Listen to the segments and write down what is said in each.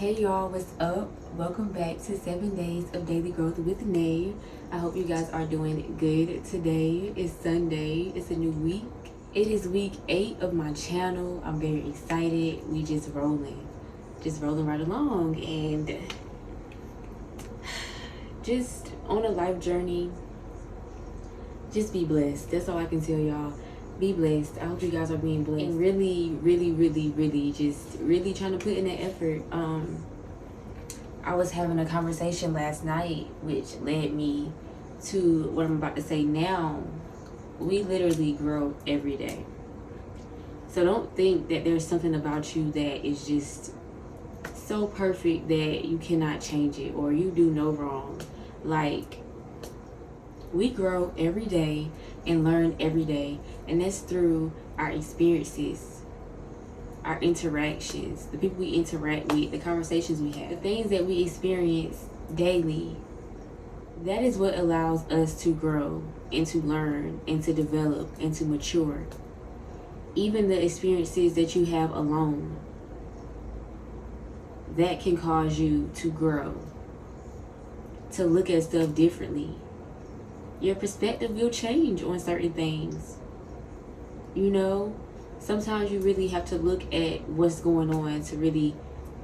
Hey y'all, what's up? Welcome back to 7 Days of Daily Growth with Nay. I hope you guys are doing good today. It's Sunday, it's a new week. It is week 8 of my channel. I'm very excited. We just rolling right along and just on a life journey. Just be blessed. That's all I can tell y'all. Be blessed. I hope you guys are being blessed and really just trying to put in the effort. I was having a conversation last night which led me to what I'm about to say now. We literally grow every day. So don't think that there's something about you that is just so perfect that you cannot change it or you do no wrong. Like, we grow every day and learn every day, and that's through our experiences, our interactions, the people we interact with, the conversations we have, the things that we experience daily. That is what allows us to grow and to learn and to develop and to mature. Even the experiences that you have alone, that can cause you to grow, to look at stuff differently. Your perspective will change on certain things. You know, sometimes you really have to look at what's going on to really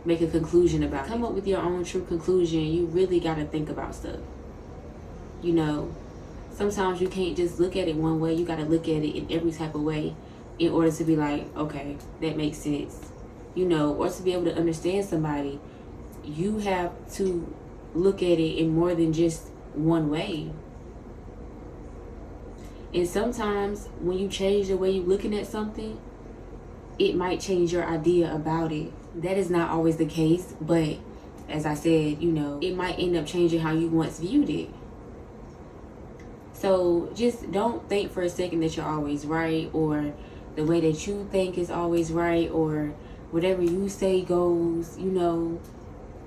make a conclusion about it. Come up with your own true conclusion. You really got to think about stuff. You know, sometimes you can't just look at it one way. You got to look at it in every type of way in order to be like, okay, that makes sense. You know, or to be able to understand somebody, you have to look at it in more than just one way. And sometimes when you change the way you're looking at something, it might change your idea about it. That is not always the case, but as I said, you know, it might end up changing how you once viewed it. So just don't think for a second that you're always right, or the way that you think is always right, or whatever you say goes. You know,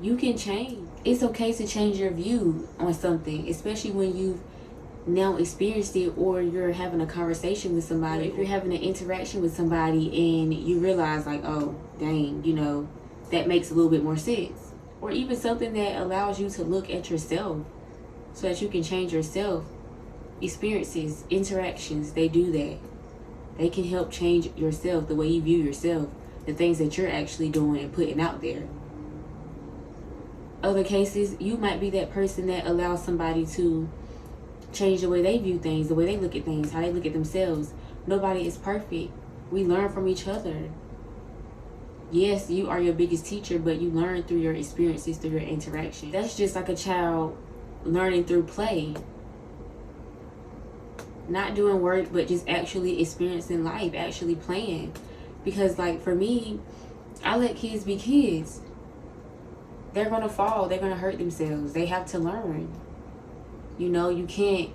you can change. It's okay to change your view on something, especially when you've now experienced it, or you're having a conversation with somebody. If you're having an interaction with somebody and you realize like, oh dang, you know, that makes a little bit more sense. Or even something that allows you to look at yourself so that you can change yourself. Experiences, interactions, they do that. They can help change yourself, the way you view yourself, the things that you're actually doing and putting out there. Other cases, you might be that person that allows somebody to change the way they view things, the way they look at things, how they look at themselves. Nobody is perfect. We learn from each other. Yes, you are your biggest teacher, but you learn through your experiences, through your interaction. That's just like a child learning through play. Not doing work, but just actually experiencing life, actually playing. Because like for me, I let kids be kids. They're gonna fall, they're gonna hurt themselves. They have to learn. You know, you can't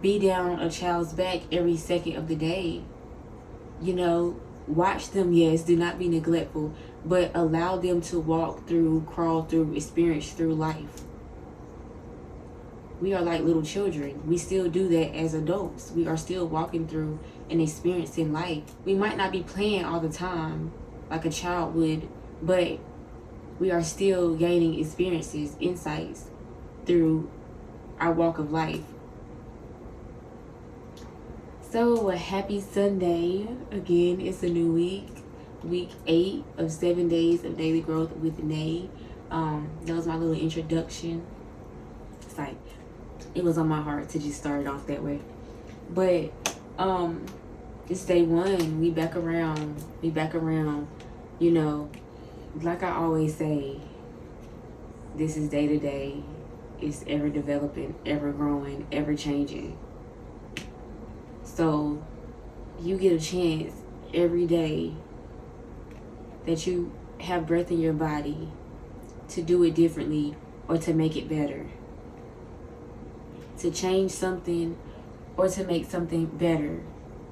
be down a child's back every second of the day. You know, watch them, yes, do not be neglectful, but allow them to walk through, crawl through, experience through life. We are like little children. We still do that as adults. We are still walking through and experiencing life. We might not be playing all the time like a child would, but we are still gaining experiences, insights through our walk of life. So a happy Sunday. Again, it's a new week. Week 8 of 7 Days of Daily Growth with Nay. That was my little introduction. It's like, it was on my heart to just start it off that way. But it's day 1. We back around. You know, like I always say, this is day to day. It's ever developing, ever growing, ever changing. So you get a chance every day that you have breath in your body to do it differently or to make it better. To change something or to make something better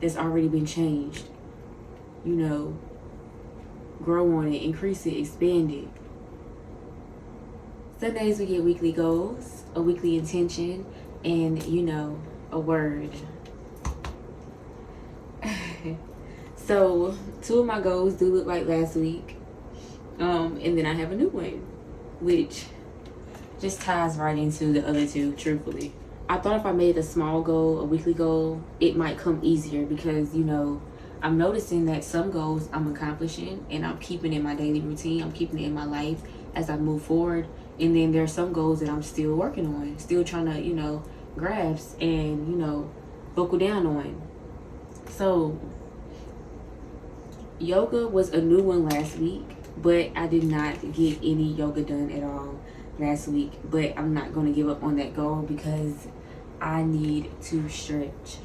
that's already been changed. You know, grow on it, increase it, expand it. Sundays we get weekly goals, a weekly intention, and you know, a word. So 2 of my goals do look like last week. And then I have a new one. which just ties right into the other two, truthfully. I thought if I made a small goal, a weekly goal, it might come easier because, you know, I'm noticing that some goals I'm accomplishing and I'm keeping in my daily routine. I'm keeping it in my life as I move forward. And then there's some goals that I'm still working on, still trying to, you know, grasp and, you know, buckle down on. So yoga was a new one last week, but I did not get any yoga done at all last week. But I'm not going to give up on that goal because I need to stretch.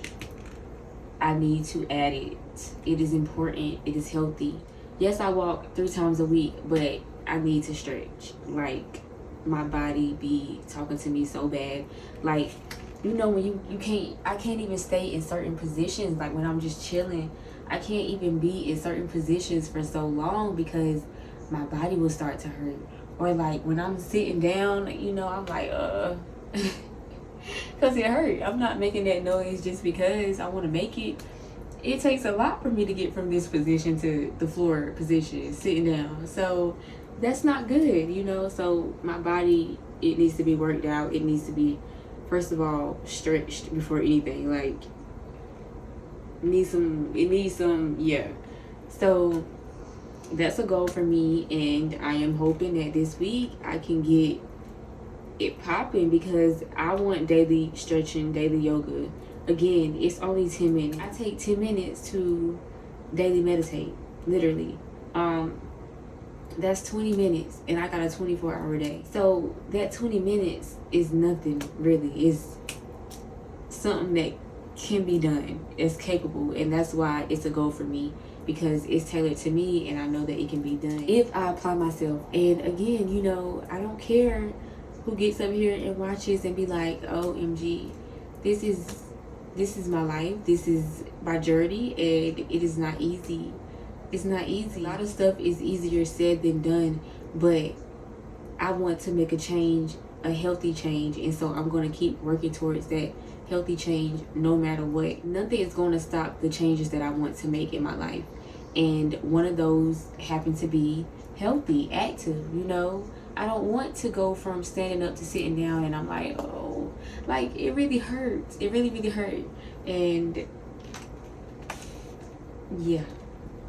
I need to add it. It is important. It is healthy. Yes, I walk 3 times a week, but I need to stretch. Like, my body be talking to me so bad. Like, you know, when I can't even stay in certain positions. Like, when I'm just chilling, I can't even be in certain positions for so long because my body will start to hurt. Or like when I'm sitting down, you know, I'm like, because it hurt. I'm not making that noise just because I want to make it. It takes a lot for me to get from this position to the floor position, sitting down. So that's not good, you know. So my body, it needs to be worked out. It needs to be, first of all, stretched before anything. Like, it needs some, yeah. So that's a goal for me, and I am hoping that this week I can get it popping because I want daily stretching, daily yoga. Again, it's only 10 minutes. I take 10 minutes to daily meditate, literally. That's 20 minutes, and I got a 24-hour day. So that 20 minutes is nothing, really. It's something that can be done. It's capable, and that's why it's a goal for me, because it's tailored to me and I know that it can be done if I apply myself. And again, you know, I don't care who gets up here and watches and be like, OMG, this is my life, this is my journey, and it is not easy. It's not easy. A lot of stuff is easier said than done, but I want to make a change, a healthy change, and so I'm going to keep working towards that healthy change no matter what. Nothing is going to stop the changes that I want to make in my life, and one of those happen to be healthy, active. You know, I don't want to go from standing up to sitting down and I'm like, oh, like, it really hurts. It really, really hurt. And yeah,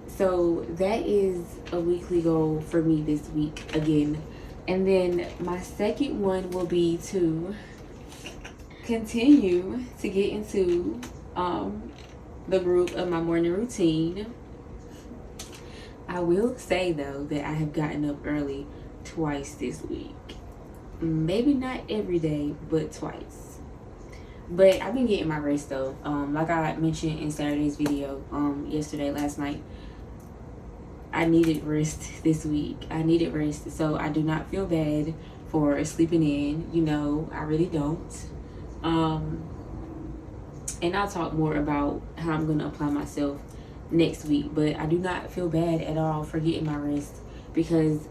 so that is a weekly goal for me this week again. And then my second one will be to continue to get into the groove of my morning routine. I will say though that I have gotten up early twice this week. Maybe not every day, but twice. But I've been getting my rest though. Like I mentioned in Saturday's video, last night, I needed rest this week. I needed rest, so I do not feel bad for sleeping in. You know, I really don't. And I'll talk more about how I'm gonna apply myself next week, but I do not feel bad at all for getting my rest because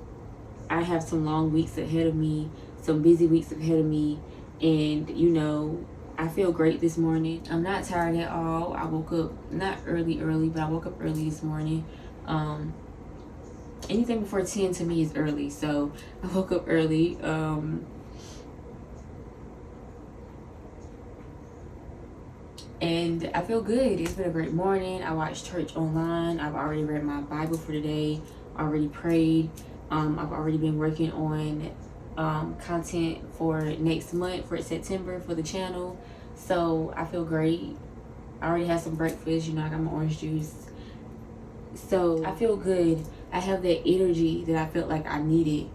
I have some long weeks ahead of me, some busy weeks ahead of me, and you know, I feel great this morning. I'm not tired at all. I woke up not early, but I woke up early this morning. Anything before 10 to me is early, so I woke up early. And I feel good. It's been a great morning. I watched church online. I've already read my Bible for today, already prayed. I've already been working on content for next month, for September, for the channel. So I feel great. I already had some breakfast. You know, I got my orange juice. So I feel good. I have that energy that I felt like I needed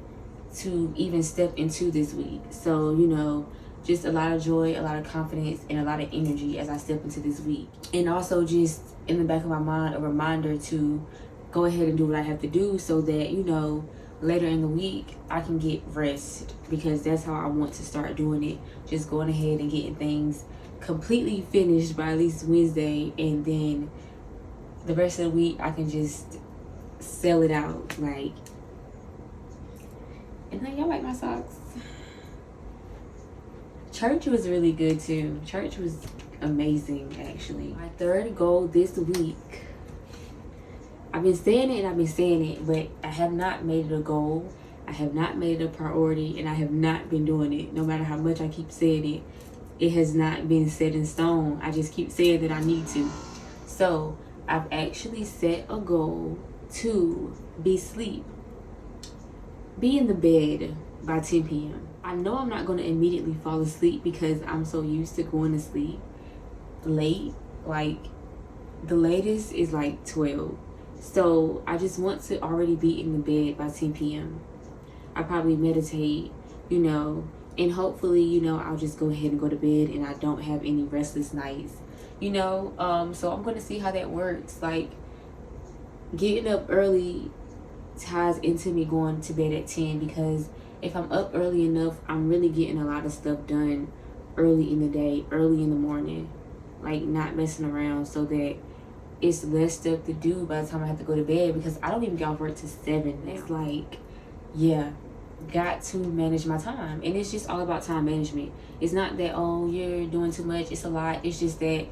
to even step into this week. So, you know, just a lot of joy, a lot of confidence, and a lot of energy as I step into this week. And also just in the back of my mind, a reminder to go ahead and do what I have to do so that, you know, later in the week, I can get rest, because that's how I want to start doing it. Just going ahead and getting things completely finished by at least Wednesday, and then the rest of the week, I can just sell it out. Like, and then y'all like my socks. Church was really good too. Church was amazing, actually. My third goal this week, I've been saying it and I've been saying it, but I have not made it a goal. I have not made it a priority, and I have not been doing it. No matter how much I keep saying it, it has not been set in stone. I just keep saying that I need to. So I've actually set a goal to be in the bed by 10 p.m. I know I'm not going to immediately fall asleep because I'm so used to going to sleep late. Like, the latest is like 12. So I just want to already be in the bed by 10 p.m. I probably meditate, and hopefully, I'll just go ahead and go to bed and I don't have any restless nights, so I'm going to see how that works. Like, getting up early ties into me going to bed at 10, because if I'm up early enough, I'm really getting a lot of stuff done early in the day, early in the morning, like not messing around, so that it's less stuff to do by the time I have to go to bed, because I don't even get off work till 7. It's like, yeah, got to manage my time. And it's just all about time management. It's not that, oh, you're doing too much, it's a lot. It's just that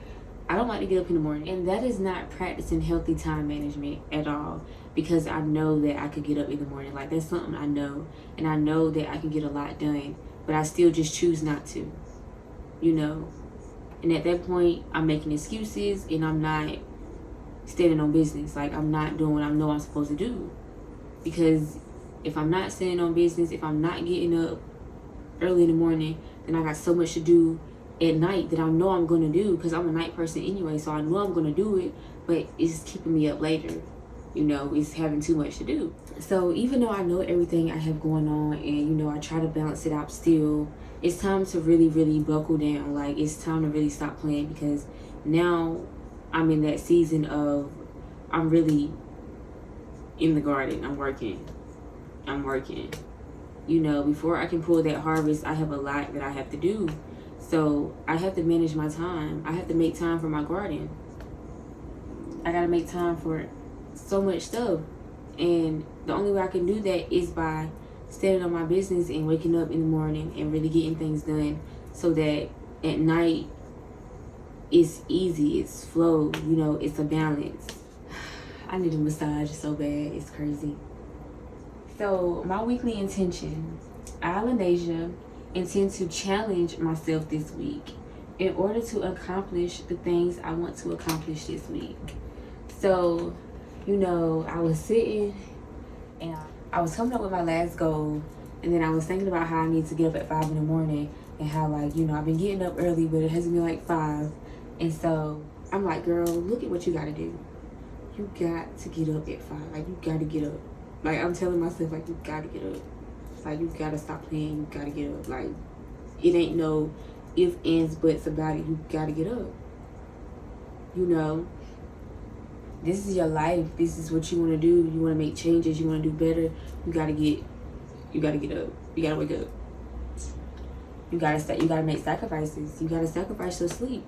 I don't like to get up in the morning, and that is not practicing healthy time management at all, because I know that I could get up in the morning. Like, that's something I know, and I know that I can get a lot done, but I still just choose not to, and at that point I'm making excuses, and I'm not standing on business. Like, I'm not doing what I know I'm supposed to do, because if I'm not standing on business, if I'm not getting up early in the morning, then I got so much to do at night that I know I'm going to do, because I'm a night person anyway, so I know I'm going to do it, but it's keeping me up later. It's having too much to do. So even though I know everything I have going on, and I try to balance it out still, it's time to really, really buckle down. Like, it's time to really stop playing, because now I'm in that season of, I'm really in the garden. I'm working. Before I can pull that harvest, I have a lot that I have to do. So I have to manage my time. I have to make time for my garden. I gotta make time for so much stuff. And the only way I can do that is by standing on my business and waking up in the morning and really getting things done, so that at night it's easy, it's flow, it's a balance. I need a massage so bad, it's crazy. So my weekly intention, I, Lanasia, intend to challenge myself this week in order to accomplish the things I want to accomplish this week. So, I was sitting and I was coming up with my last goal, and then I was thinking about how I need to get up at 5 in the morning, and how, like, I've been getting up early, but it hasn't been like 5. And so I'm like, girl, look at what you gotta do. You got to get up at 5. Like, you gotta get up. Like, I'm telling myself, like, you gotta get up. Like, you gotta stop playing. You gotta get up. Like, it ain't no ifs, ands, buts about it. You gotta get up. This is your life. This is what you want to do. You want to make changes. You want to do better. You gotta get up. You gotta wake up. You gotta make sacrifices. You gotta sacrifice your sleep.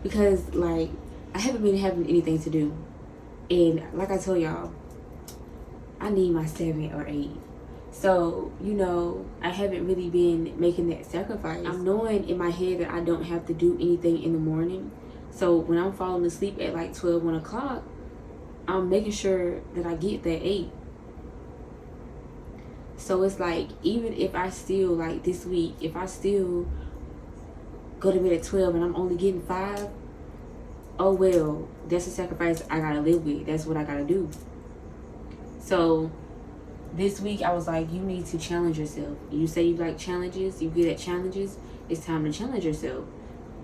Because, like, I haven't been having anything to do. And like I told y'all, I need my 7 or 8. So, I haven't really been making that sacrifice. I'm knowing in my head that I don't have to do anything in the morning. So when I'm falling asleep at like 12, 1 o'clock, I'm making sure that I get that 8. So it's like, even if I still, like this week, if I still go to bed at 12 and I'm only getting 5, oh well, that's a sacrifice I gotta live with. That's what I gotta do. So this week I was like, you need to challenge yourself. You say you like challenges, you good at challenges, it's time to challenge yourself.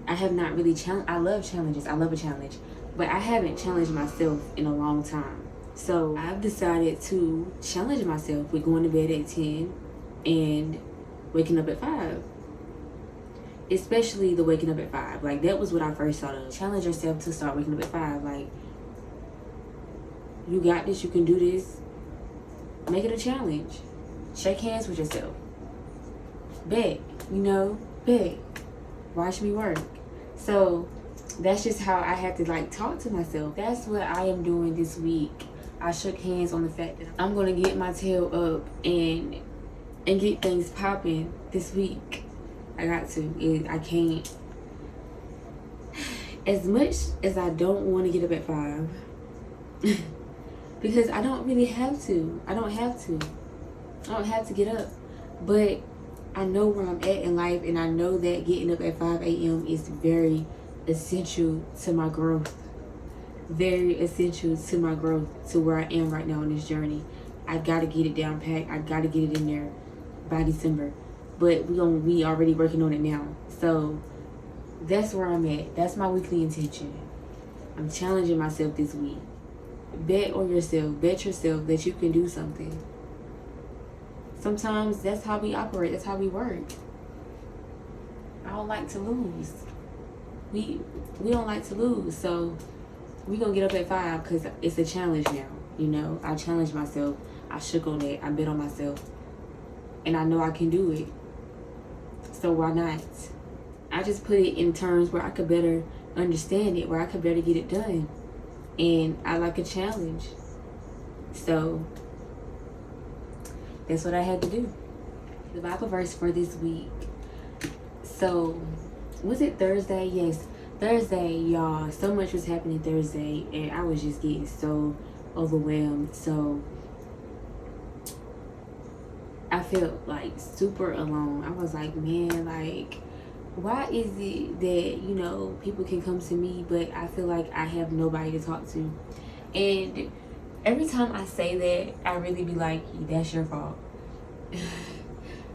I have not really I love challenges. I love a challenge, but I haven't challenged myself in a long time. So I've decided to challenge myself with going to bed at 10 and waking up at 5. Especially the waking up at 5. Like, that was what I first thought of. Challenge yourself to start waking up at 5. Like, you got this, you can do this. Make it a challenge. Shake hands with yourself. Bet. Bet. Watch me work. So that's just how I have to, like, talk to myself. That's what I am doing this week. I shook hands on the fact that I'm gonna get my tail up and get things popping this week. I got to. I can't. As much as I don't want to get up at 5, because I don't really have to. I don't have to get up. But I know where I'm at in life, and I know that getting up at 5 a.m. is very essential to my growth. Very essential to my growth, to where I am right now on this journey. I gotta get it down packed. I gotta get it in there by December. But we already working on it now. So that's where I'm at. That's my weekly intention. I'm challenging myself this week. Bet on yourself. Bet yourself that you can do something. Sometimes that's how we operate. That's how we work. I don't like to lose. We don't like to lose. So we gonna get up at 5 because it's a challenge now. You know, I challenged myself. I shook on it. I bet on myself. And I know I can do it. So why not? I just put it in terms where I could better understand it, where I could better get it done. And I like a challenge. So that's what I had to do. The Bible verse for this week. So, was it Thursday? Yes, Thursday, y'all. So much was happening Thursday, and I was just getting so overwhelmed. So I felt like super alone. I was like, man, like, why is it that, you know, people can come to me, but I feel like I have nobody to talk to? And every time I say that, I really be like, that's your fault.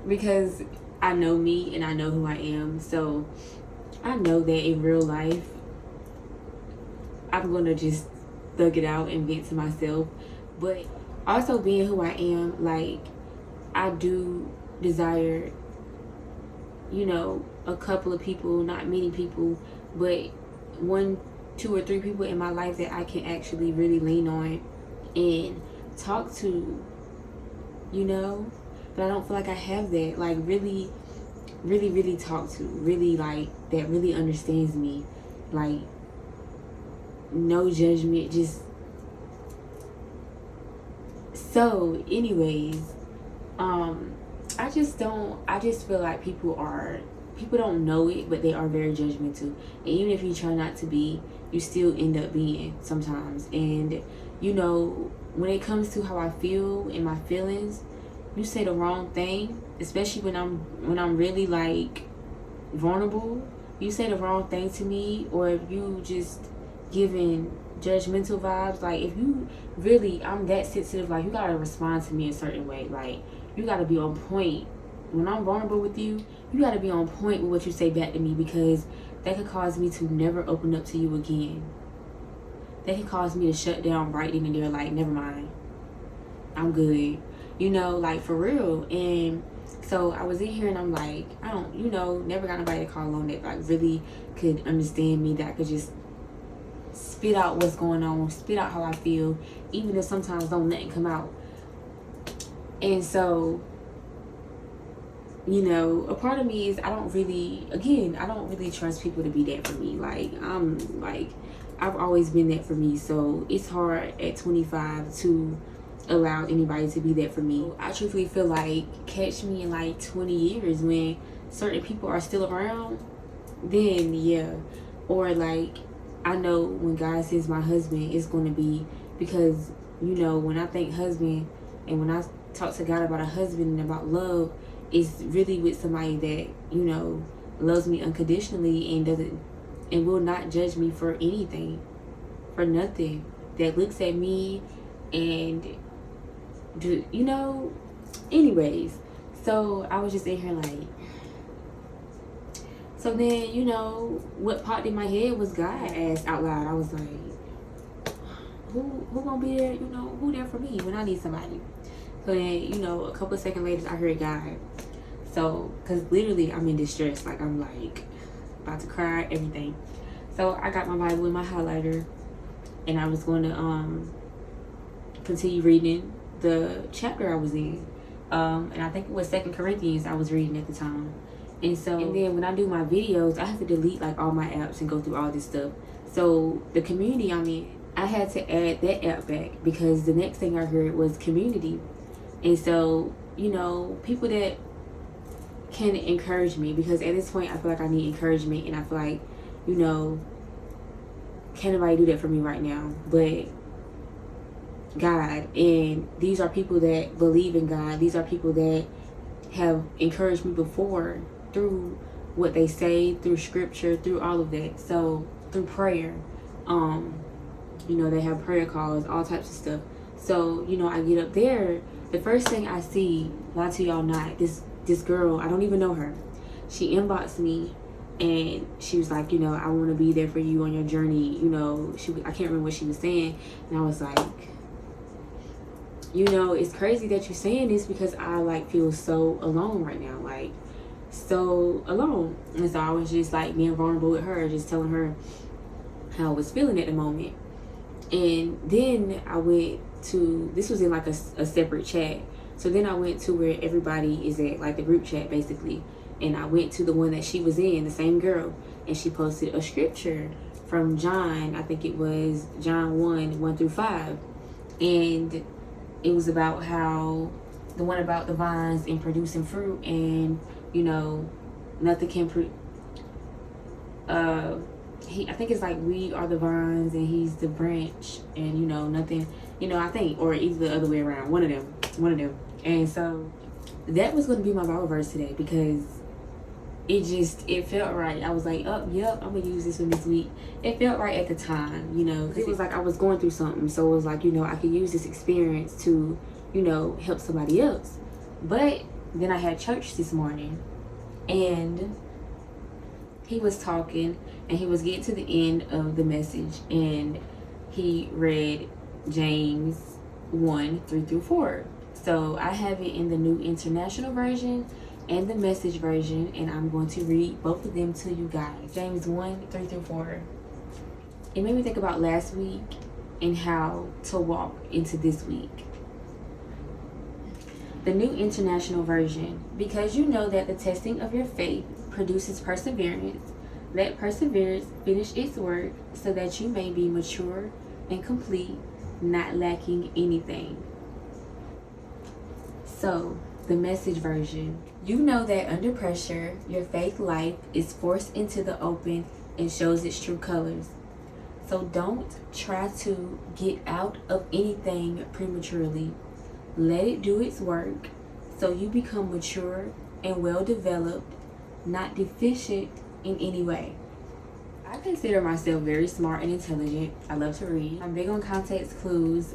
Because I know me and I know who I am. So I know that in real life, I'm going to just thug it out and vent to myself. But also being who I am, like, I do desire, you know, a couple of people, not many people, but 1, 2, or 3 people in my life that I can actually really lean on and talk to, you know. But I don't feel like I have that, like, really talk to, really, like, that really understands me, like, no judgment, just. So anyways, I just feel like people don't know it, but they are very judgmental. And even if you try not to be, you still end up being sometimes. And, you know, when it comes to how I feel and my feelings, you say the wrong thing, especially when I'm really, like, vulnerable. You say the wrong thing to me, or if you just giving judgmental vibes, like, if you really, I'm that sensitive, like, you gotta respond to me a certain way, like, you gotta be on point. When I'm vulnerable with you, you gotta be on point with what you say back to me, because that could cause me to never open up to you again. That could cause me to shut down right then and there, like, never mind, I'm good, you know, like, for real. And so I was in here and I'm like, I don't, you know, never got nobody to call on that, like, really could understand me, that could just spit out what's going on, spit out how I feel, even if sometimes don't nothing come out. And so, you know, a part of me is I don't really trust people to be that for me. Like, I've always been that for me, so it's hard at 25 to allow anybody to be that for me. I truthfully feel like, catch me in like 20 years when certain people are still around, then yeah. Or like, I know when God says my husband, it's going to be because, you know, when I think husband and when I talk to God about a husband and about love, it's really with somebody that, you know, loves me unconditionally and will not judge me for anything, for nothing, that looks at me and do, you know. Anyways, so I was just in here like, so then, you know, what popped in my head was God. Asked out loud, I was like, who gonna be there, you know, who there for me when I need somebody? So then, you know, a couple of seconds later, I heard God. So, because literally I'm in distress, like, I'm like about to cry, everything. So I got my Bible and my highlighter, and I was going to continue reading the chapter I was in, and I think it was 2 Corinthians I was reading at the time. And then when I do my videos, I have to delete like all my apps and go through all this stuff. So the community I'm in, I had to add that app back because the next thing I heard was community. And so, you know, people that can encourage me, because at this point I feel like I need encouragement, and I feel like, you know, can't nobody do that for me right now. But God, and these are people that believe in God. These are people that have encouraged me before through what they say, through scripture, through all of that. So through prayer, you know, they have prayer calls, all types of stuff. So, you know, I get up there, the first thing I see, lie to y'all not, this girl, I don't even know her. She inboxed me and she was like, you know, I want to be there for you on your journey. You know, I can't remember what she was saying. And I was like, you know, it's crazy that you're saying this because I like feel so alone right now, like so alone. And so I was just like being vulnerable with her, just telling her how I was feeling at the moment. And then I went to, this was in like a separate chat. So then I went to where everybody is at, like the group chat basically. And I went to the one that she was in, the same girl. And she posted a scripture from John, I think it was John 1:1-5. And it was about how, the one about the vines and producing fruit, and, you know, nothing can I think it's like we are the vines and he's the branch, and, you know, nothing, you know, I think, or either the other way around, one of them. And so that was going to be my Bible verse today, because it felt right. I was like, oh, yep, I'm gonna use this one this week. It felt right at the time, you know, because it was like I was going through something. So it was like, you know, I could use this experience to, you know, help somebody else. But then I had church this morning, and he was talking, and he was getting to the end of the message, and he read James 1:3-4. So I have it in the New International Version and the Message version, and I'm going to read both of them to you guys. James 1:3-4. It made me think about last week and how to walk into this week. The New International Version. Because you know that the testing of your faith produces perseverance, let perseverance finish its work, so that you may be mature and complete, not lacking anything. So, the Message version. You know that under pressure, your faith life is forced into the open and shows its true colors. So don't try to get out of anything prematurely. Let it do its work so you become mature and well developed, not deficient in any way. I consider myself very smart and intelligent. I love to read. I'm big on context clues.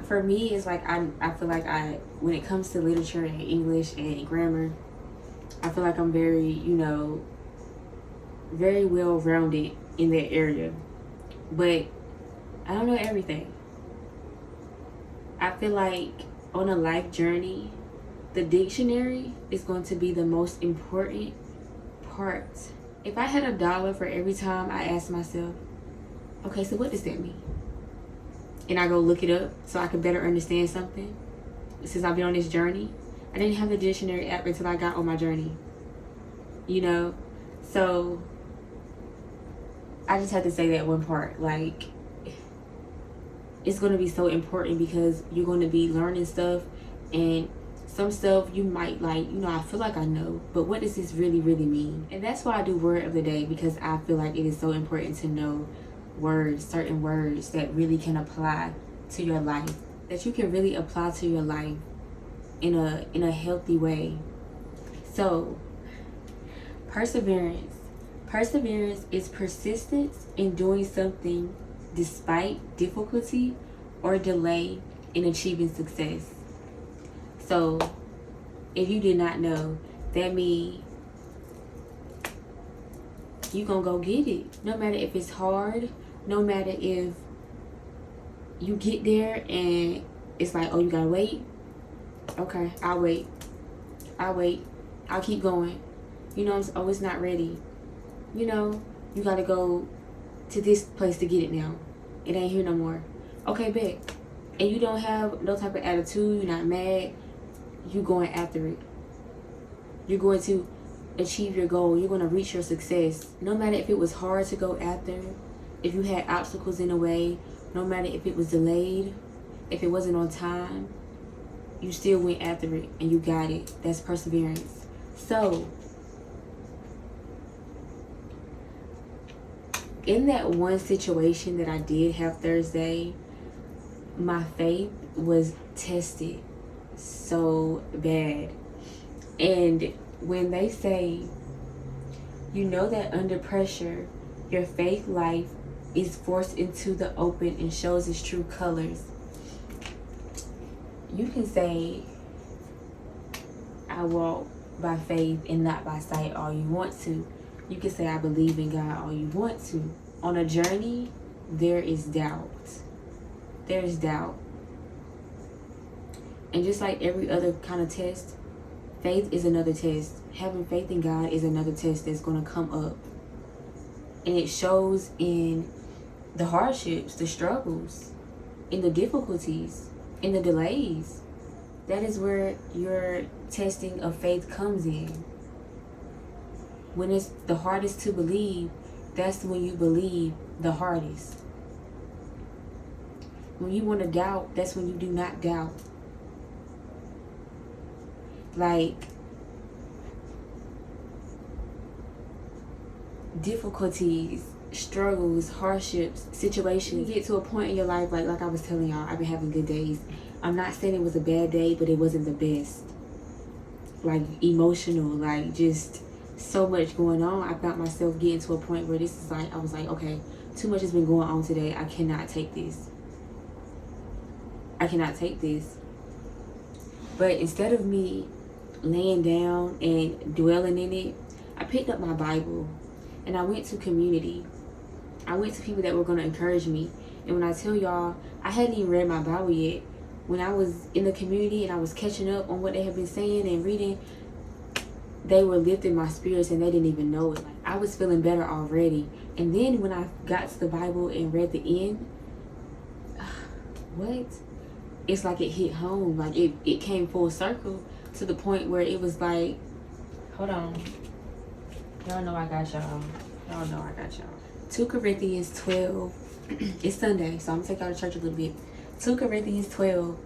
For me, it's like I feel like when it comes to literature and English and grammar, I feel like I'm very, you know, very well rounded in that area. But I don't know everything. I feel like on a life journey, the dictionary is going to be the most important part. If I had $1 for every time I asked myself, okay, so what does that mean? And I go look it up so I can better understand something. Since I've been on this journey, I didn't have the dictionary app until I got on my journey. You know? So I just had to say that one part. Like, it's going to be so important because you're going to be learning stuff, and some stuff you might like, you know, I feel like I know, but what does this really, really mean? And that's why I do word of the day, because I feel like it is so important to know words, certain words that really can apply to your life, that you can really apply to your life in a healthy way. So, perseverance. Perseverance is persistence in doing something despite difficulty or delay in achieving success. So, if you did not know, that means you gonna go get it. No matter if it's hard, no matter if you get there and it's like, oh, you gotta wait. Okay, I'll wait. I'll keep going. You know, oh, it's not ready. You know, you gotta go to this place to get it now. It ain't here no more. Okay, bet. And you don't have no type of attitude, you're not mad. You going after it. You're going to achieve your goal. You're going to reach your success. No matter if it was hard to go after, if you had obstacles in the way, no matter if it was delayed, if it wasn't on time, you still went after it and you got it. That's perseverance. So, in that one situation that I did have Thursday, my faith was tested so bad. And when they say, you know that under pressure, your faith life is forced into the open and shows its true colors. You can say, I walk by faith and not by sight all you want to. You can say, I believe in God all you want to. On a journey, there is doubt. There's doubt. And just like every other kind of test, faith is another test. Having faith in God is another test that's going to come up. And it shows in the hardships, the struggles, in the difficulties, in the delays. That is where your testing of faith comes in. When it's the hardest to believe, that's when you believe the hardest. When you want to doubt, that's when you do not doubt. Like, difficulties, struggles, hardships, situations. You get to a point in your life, like I was telling y'all, I've been having good days. I'm not saying it was a bad day, but it wasn't the best. Like, emotional, like, just so much going on. I found myself getting to a point where this is like, I was like, okay, too much has been going on today. I cannot take this. I cannot take this. But instead of me laying down and dwelling in it, I picked up my Bible and I went to community. I went to people that were going to encourage me. And when I tell y'all, I hadn't even read my Bible yet. When I was in the community and I was catching up on what they had been saying and reading, they were lifting my spirits and they didn't even know it. Like, I was feeling better already. And then when I got to the Bible and read the end, what? It's like it hit home. Like it came full circle to the point where it was like, hold on. Y'all know I got y'all. Y'all know I got y'all. 2 Corinthians 12. It's Sunday, so I'm going to take y'all to church a little bit. 2 Corinthians 12.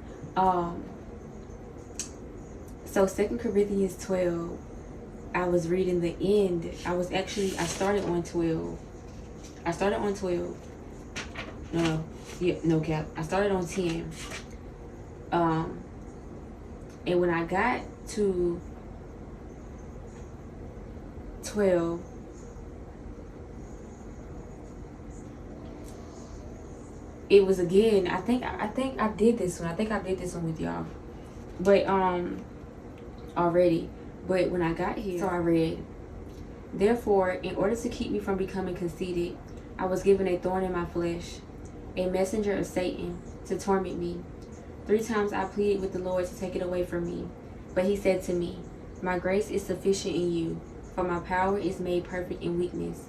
So 2 Corinthians 12, I was reading the end. I started on 12. I started on 12. No cap. I started on 10. And when I got to 12, it was again, I think I did this one. I think I did this one with y'all. But already. But when I got here, so I read, therefore, in order to keep me from becoming conceited, I was given a thorn in my flesh, a messenger of Satan to torment me. 3 times I pleaded with the Lord to take it away from me. But he said to me, my grace is sufficient in you, for my power is made perfect in weakness.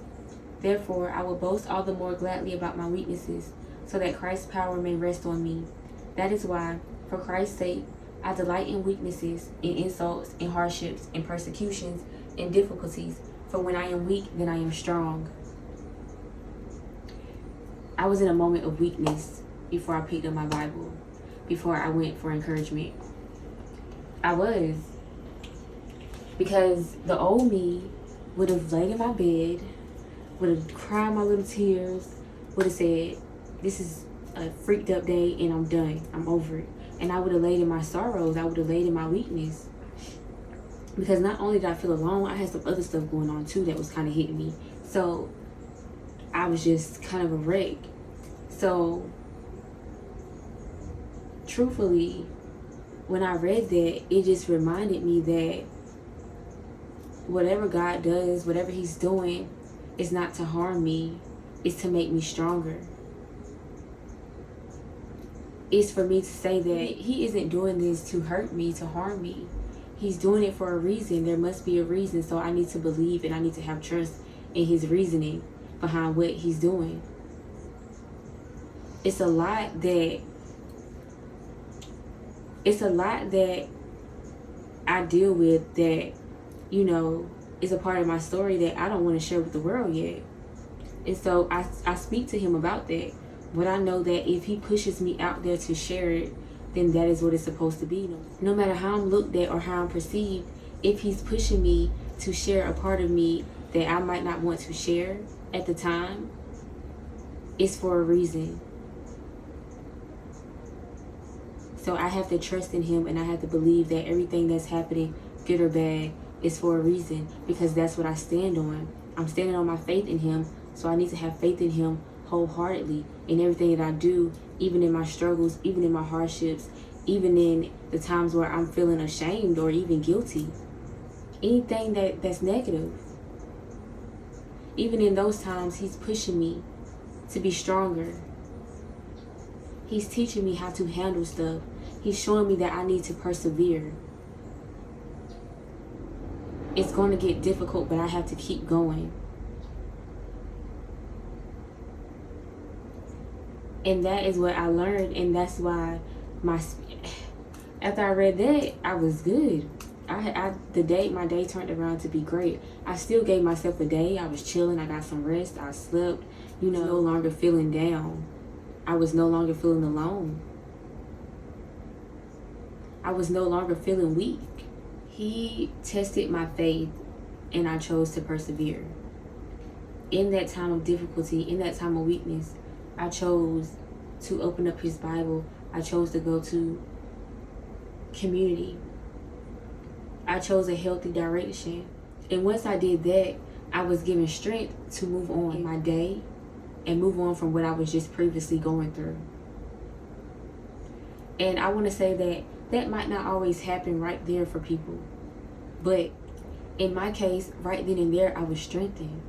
Therefore, I will boast all the more gladly about my weaknesses, so that Christ's power may rest on me. That is why, for Christ's sake, I delight in weaknesses, in insults, in hardships, in persecutions, in difficulties. For when I am weak, then I am strong. I was in a moment of weakness before I picked up my Bible, before I went for encouragement. I was. Because the old me would have laid in my bed, would have cried my little tears, would have said, this is a freaked up day and I'm done. I'm over it. And I would have laid in my sorrows. I would have laid in my weakness. Because not only did I feel alone, I had some other stuff going on too that was kind of hitting me. So I was just kind of a wreck. So truthfully, when I read that, it just reminded me that whatever God does, whatever he's doing, is not to harm me. It's to make me stronger. It's for me to say that he isn't doing this to hurt me, to harm me. He's doing it for a reason. There must be a reason. So I need to believe and I need to have trust in his reasoning behind what he's doing. It's a lot that I deal with that, you know, is a part of my story that I don't want to share with the world yet. And so I speak to him about that. But I know that if he pushes me out there to share it, then that is what it's supposed to be. No matter how I'm looked at or how I'm perceived, if he's pushing me to share a part of me that I might not want to share at the time, it's for a reason. So I have to trust in him, and I have to believe that everything that's happening, good or bad, is for a reason, because that's what I stand on. I'm standing on my faith in him, so I need to have faith in him wholeheartedly in everything that I do, even in my struggles, even in my hardships, even in the times where I'm feeling ashamed or even guilty. Anything that's negative. Even in those times, he's pushing me to be stronger. He's teaching me how to handle stuff. He's showing me that I need to persevere. It's going to get difficult, but I have to keep going. And that is what I learned, and that's why after I read that, I was good. My day turned around to be great. I still gave myself a day. I was chilling. I got some rest. I slept. No longer feeling down. I was no longer feeling alone. I was no longer feeling weak. He tested my faith, and I chose to persevere. In that time of difficulty, in that time of weakness, I chose to open up his Bible. I chose to go to community. I chose a healthy direction. And once I did that, I was given strength to move on in my day and move on from what I was just previously going through. And I want to say that that might not always happen right there for people. But in my case, right then and there, I was strengthened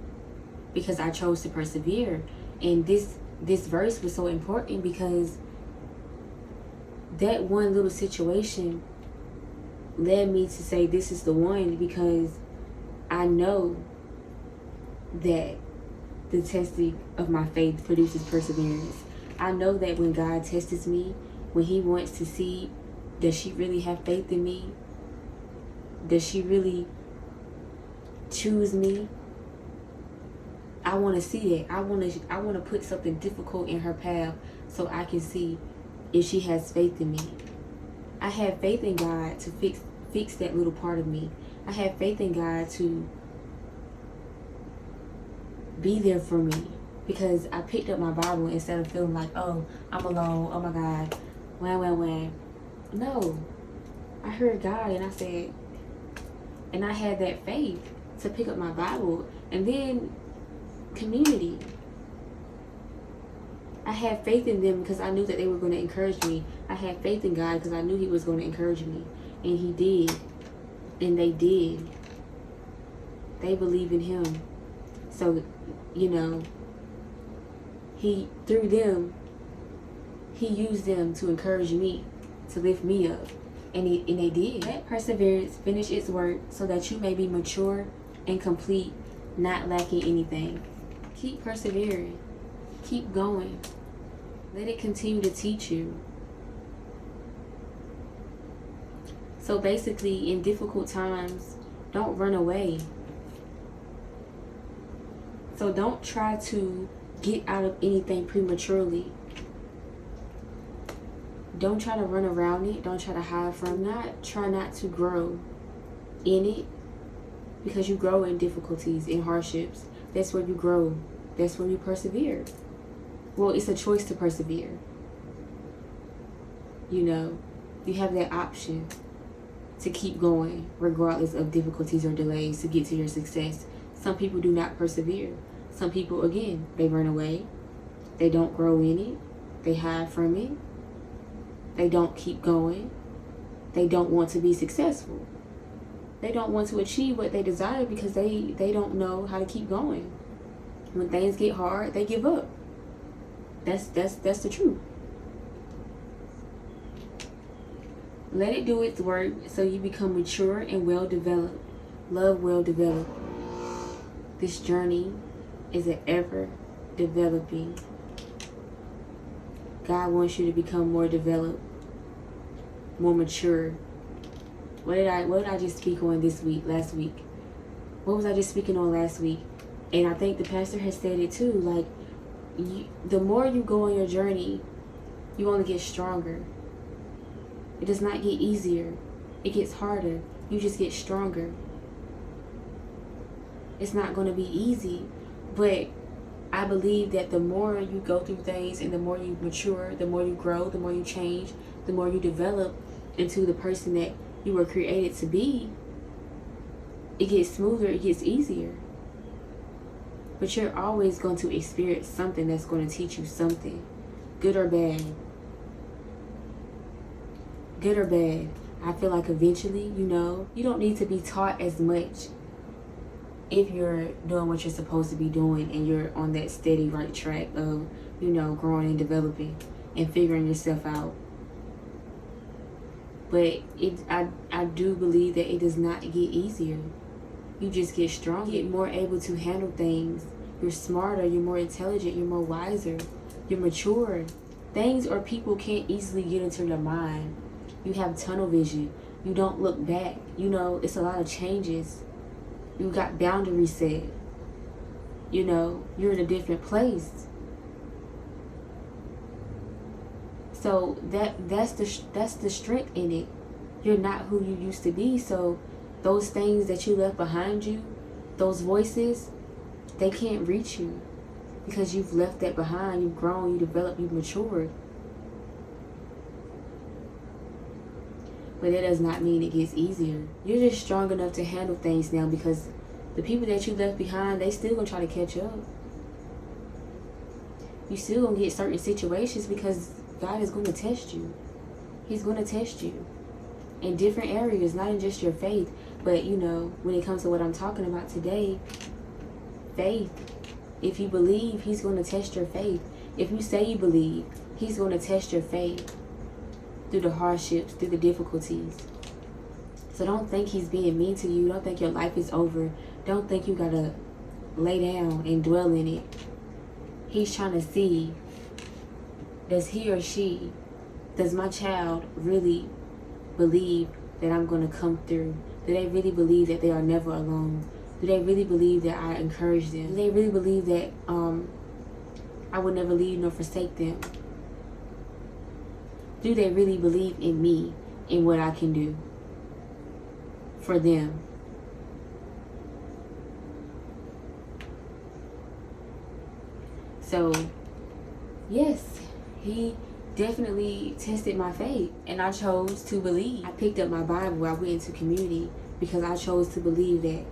because I chose to persevere. And this verse was so important because that one little situation led me to say this is the one, because I know that the testing of my faith produces perseverance. I know that when God tests me, when he wants to see, does she really have faith in me? Does she really choose me? I want to see that. I want to put something difficult in her path so I can see if she has faith in me. I have faith in God to fix that little part of me. I have faith in God to be there for me, because I picked up my Bible instead of feeling like, oh, I'm alone, oh my God, wham. No, I heard God, and I said, and I had that faith to pick up my Bible. And then community, I had faith in them because I knew that they were going to encourage me. I had faith in God because I knew he was going to encourage me, and he did, and they did. They believe in him. So, through them, he used them to encourage me, to lift me up. And they did. Let perseverance finish its work so that you may be mature and complete, not lacking anything. Keep persevering. Keep going. Let it continue to teach you. So basically, in difficult times, don't run away. So don't try to get out of anything prematurely. Don't try to run around it. Don't try to hide from it. Try not to grow in it, because you grow in difficulties, in hardships. That's where you grow. That's where you persevere. Well, it's a choice to persevere. You have that option to keep going regardless of difficulties or delays to get to your success. Some people do not persevere. Some people, again, they run away. They don't grow in it. They hide from it. They don't keep going. They don't want to be successful. They don't want to achieve what they desire because they don't know how to keep going. When things get hard, they give up. That's the truth. Let it do its work so you become mature and well-developed. Love well-developed. This journey is an ever-developing. God wants you to become more developed, more mature. What did I just speak on last week? What was I just speaking on last week? And I think the pastor has said it too. Like, the more you go on your journey, you only get stronger. It does not get easier. It gets harder. You just get stronger. It's not going to be easy, but I believe that the more you go through things and the more you mature, the more you grow, the more you change, the more you develop into the person that you were created to be, it gets smoother, it gets easier. But you're always going to experience something that's going to teach you something, good or bad. Good or bad. I feel like eventually, you don't need to be taught as much if you're doing what you're supposed to be doing and you're on that steady right track of, growing and developing and figuring yourself out. But I do believe that it does not get easier. You just get stronger, get more able to handle things. You're smarter, you're more intelligent, you're more wiser, you're mature. Things or people can't easily get into your mind. You have tunnel vision. You don't look back. It's a lot of changes. You got boundaries set. You're in a different place. So that's the strength in it. You're not who you used to be. So those things that you left behind you, those voices, they can't reach you because you've left that behind. You've grown, you developed, you've matured. But that does not mean it gets easier. You're just strong enough to handle things now because the people that you left behind, they still gonna try to catch up. You still gonna get certain situations because God is gonna test you. He's gonna test you in different areas, not in just your faith. But when it comes to what I'm talking about today, faith. If you believe, he's going to test your faith. If you say you believe, he's going to test your faith through the hardships, through the difficulties. So don't think he's being mean to you. Don't think your life is over. Don't think you got to lay down and dwell in it. He's trying to see, does he or she, does my child really believe that I'm going to come through? Do they really believe that they are never alone? Do they really believe that I encourage them? Do they really believe that I will never leave nor forsake them? Do they really believe in me, in what I can do for them? So, yes, he definitely tested my faith, and I chose to believe. I picked up my Bible, I went into community because I chose to believe that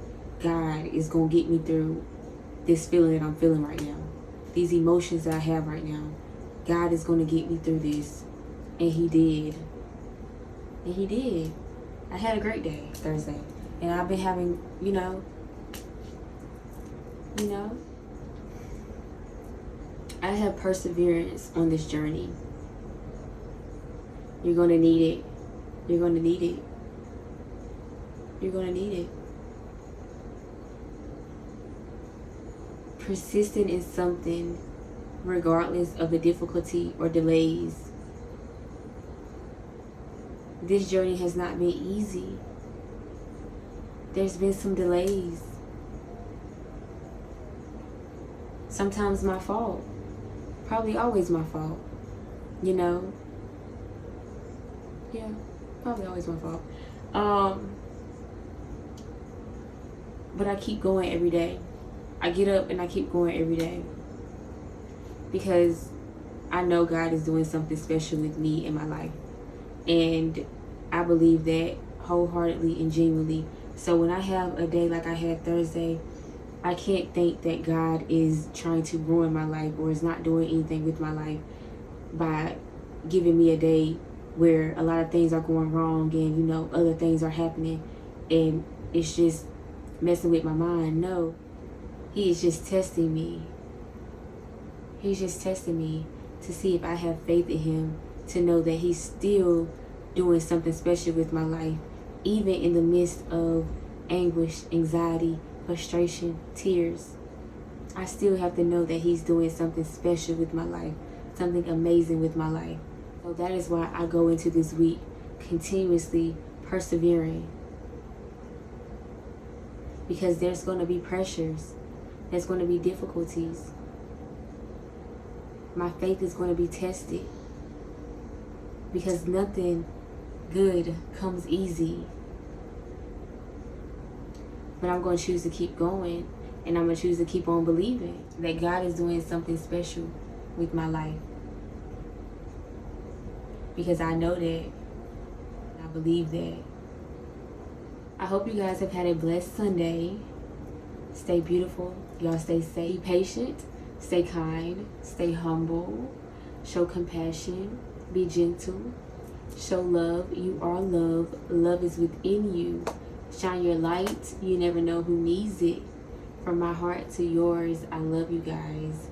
God is going to get me through this feeling that I'm feeling right now. These emotions that I have right now. God is going to get me through this. And he did. And he did. I had a great day Thursday. And I've been having, I have perseverance on this journey. You're going to need it. You're going to need it. You're going to need it. Persistent in something regardless of the difficulty or delays. This journey has not been easy. There's been some delays. Sometimes my fault. Probably always my fault. Yeah, probably always my fault. But I keep going every day. I get up and I keep going every day because I know God is doing something special with me in my life, and I believe that wholeheartedly and genuinely. So when I have a day like I had Thursday, I can't think that God is trying to ruin my life or is not doing anything with my life by giving me a day where a lot of things are going wrong and other things are happening and it's just messing with my mind. No. He is just testing me. He's just testing me to see if I have faith in him, to know that he's still doing something special with my life, even in the midst of anguish, anxiety, frustration, tears. I still have to know that he's doing something special with my life, something amazing with my life. So that is why I go into this week continuously persevering, because there's going to be pressures. There's going to be difficulties. My faith is going to be tested because nothing good comes easy. But I'm going to choose to keep going, And I'm going to choose to keep on believing that God is doing something special with my life. Because I know that. I believe that. I hope you guys have had a blessed Sunday. Stay beautiful. Y'all stay safe. Be patient. Stay kind. Stay humble. Show compassion. Be gentle. Show love. You are love. Love is within you. Shine your light. You never know who needs it. From my heart to yours, I love you guys.